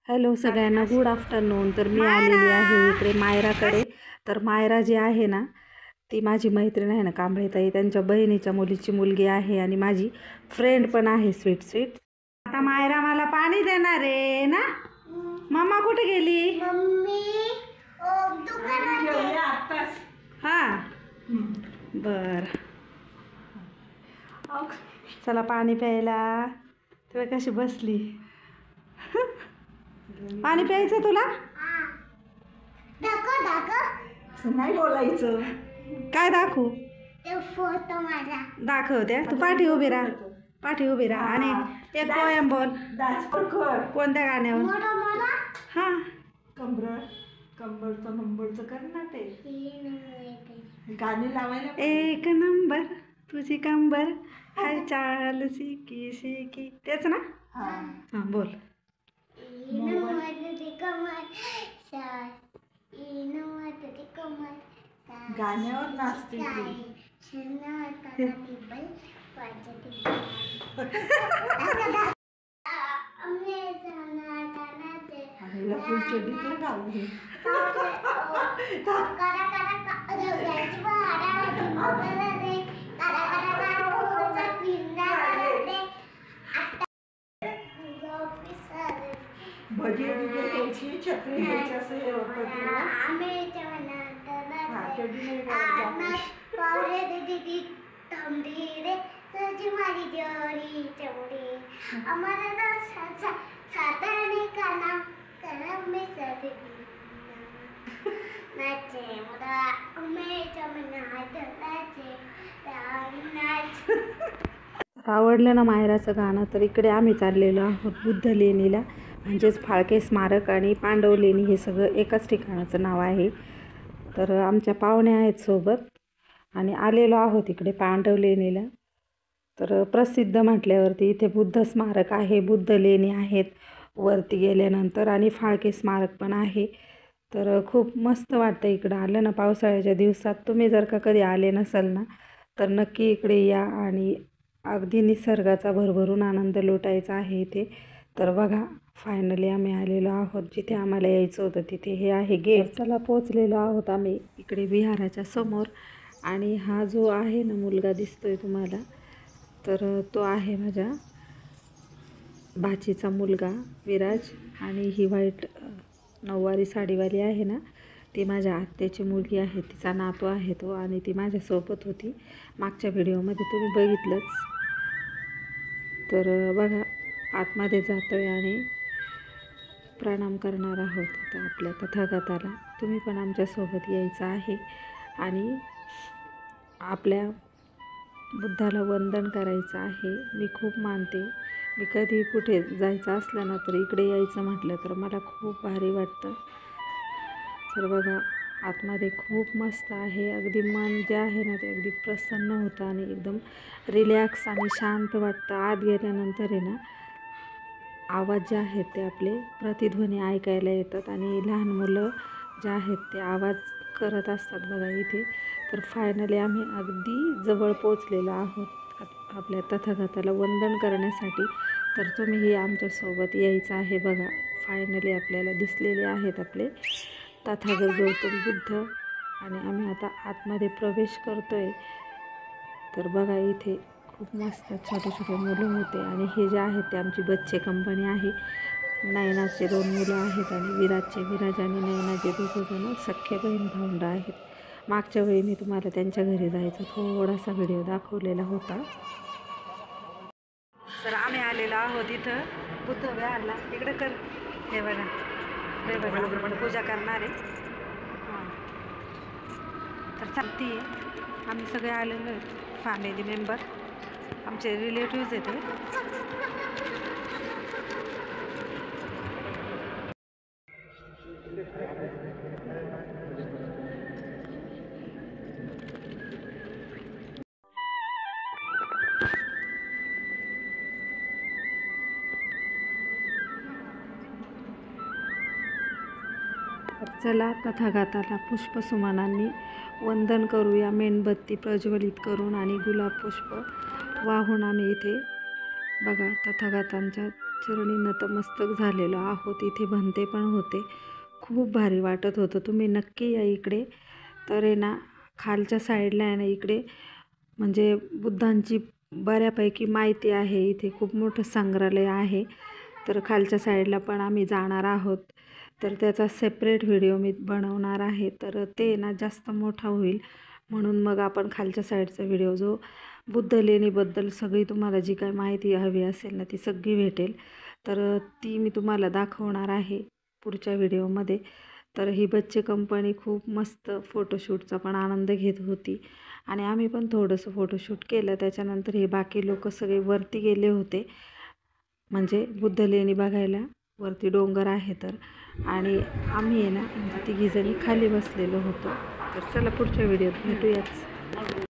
Hello सगळ्यांना, good afternoon. तर मी आलेली आहे इकडे मायराकडे. तर मायरा जी आहे ना, ती माझी मैत्रीण आहे ना, कांबळेताई त्यांच्या बहिणीच्या मुलीची मुलगी आहे आणि माझी फ्रेंड पण आहे. Sweet sweet. आता मायरा मला पाणी देणार आहे ना. मम्मा कुठे गेली? हां बर, चला पाणी प्यायला. तुला कशी बसली? पाणी प्यायचं तुला? नाही बोलायचं. काय दाखवू? फोटो माझा दाखवते. तू पाठी उभी राहा, पाठी उभी राहा आणि एक पोयम बोल. कोणत्या गाण्यावर? हा, कंबरचं नंबरचं कर ना. ते गाणी लावायला. एक नंबर तुझी कंबर हाय चाल सिकी सिकी, तेच ना? हां बोल. गाण्यावर नाचते छत्री आवडलं ना मायराचं गाणं. तर इकडे आम्ही चाललेलो आहोत बुद्ध लेणीला, म्हणजेच फाळके स्मारक आणि पांडव लेणी हे सगळं एकाच ठिकाणाचं नाव आहे. तर आमच्या पाहुण्या आहेत सोबत आणि आलेलो आहोत इकडे पांडव लेणीला. तर प्रसिद्ध म्हटल्यावरती इथे बुद्ध स्मारक आहे, बुद्ध लेणी आहेत वरती गेल्यानंतर आणि फाळके स्मारक पण आहे. तर खूप मस्त वाटतं इकडं आलं ना पावसाळ्याच्या दिवसात. तुम्ही जर का कधी आले नसाल ना, तर नक्की इकडे या आणि अगदी निसर्गाचा भरभरून आनंद लुटायचा आहे इथे. तर बघा, फायनली आम्ही आलेलो आहोत जिथे आम्हाला यायचं होतं तिथे. हे आहे गेट. चला पोचलेलो आहोत आम्ही इकडे विहाराच्या समोर. आणि हा जो आहे ना मुलगा दिसतोय तुम्हाला, तर तो आहे माझ्या भाचीचा मुलगा विराज. आणि ही व्हाईट नऊवारी साडीवाली आहे ना, ती माझ्या आत्याची मुलगी आहे, तिचा नातू आहे तो. आणि ती माझ्यासोबत होती मागच्या व्हिडिओमध्ये, तुम्ही बघितलंच. तर बघा, आतमध्ये जातो आहे आणि प्रणाम करणार आहोत आता आपल्या तथागताला. तुम्ही पण आमच्यासोबत यायचं आहे आणि आपल्या बुद्धाला वंदन करायचं आहे. मी खूप मानते. मी कधी कुठे जायचं असलं ना, तर इकडे यायचं म्हटलं तर मला खूप भारी वाटतं. तर बघा, आतमध्ये खूप मस्त आहे. अगदी मन जे आहे ना, ते अगदी प्रसन्न होतं आणि एकदम रिलॅक्स आणि शांत वाटतं. आत गेल्यानंतर आहे ना, आवाज जे आहेत ते आपले प्रतिध्वनी ऐकायला येतात आणि लहान मुलं जे आहेत ते आवाज करत असतात बघा इथे. तर फायनली आम्ही अगदी जवळ पोचलेलो आहोत आपल्या तथागताला वंदन करण्यासाठी. तर तुम्हीही आमच्यासोबत यायचं आहे. बघा, फायनली आपल्याला दिसलेले आहेत आपले तथागत गौतम बुद्ध आणि आम्ही आता आतमध्ये प्रवेश करतोय. तर बघा, इथे खूप मस्त छोटे छोटे मुलं होते आणि हे जे आहेत ते आमची बच्चे कंपनी आहे. नयनाचे 2 मुलं आहेत आणि विराज आणि नयनाचे 2 जण सख्खे बहीण भावंड आहेत. मागच्या वेळी मी तुम्हाला त्यांच्या घरी जायचा थोडासा व्हिडिओ दाखवलेला होता. तर आम्ही आलेलो आहोत इथं बुद्ध विहारला. इकडे कर, हे बघा, हे बघा पूजा करणारे. हां, तर चालती आहे. आम्ही सगळे आलेलो आहेत, फॅमिली मेंबर, आमचे रिलेटिव्ज आहेत. चला तथागताला पुष्पसुमनांनी वंदन करूया. मेणबत्ती प्रज्वलित करून आणि गुलाब पुष्प वाहून आम्ही इथे बघा तथागतांच्या चरणी नतमस्तक झालेलो आहोत. इथे भंते पण होते. खूप भारी वाटत होतं. तुम्ही नक्की या इकडे. तर आहे ना, खालच्या साईडला आहे ना, इकडे म्हणजे बुद्धांची बऱ्यापैकी माहिती आहे. इथे खूप मोठं संग्रहालय आहे. तर खालच्या साईडला पण आम्ही जाणार आहोत. तर त्याचा सेपरेट व्हिडिओ मी बनवणार आहे. तर ते ना जास्त मोठा होईल, म्हणून मग आपण खालच्या साईडचा व्हिडिओ जो बुद्ध लेणीबद्दल सगळी तुम्हाला जी काही माहिती हवी असेल ना, ती सगळी भेटेल. तर ती मी तुम्हाला दाखवणार आहे पुढच्या व्हिडिओमध्ये. तर ही बच्चे कंपनी खूप मस्त फोटोशूटचा पण आनंद घेत होती आणि आम्ही पण थोडंसं फोटोशूट केलं. त्याच्यानंतर हे बाकी लोक सगळे वरती गेले होते, म्हणजे बुद्ध लेणी बघायला. वरती डोंगर आहे तर, आणि आम्ही आहे ना म्हणजे तिघीजणी खाली बसलेलो होतो. तर चला पुढच्या व्हिडिओत भेटूयाच.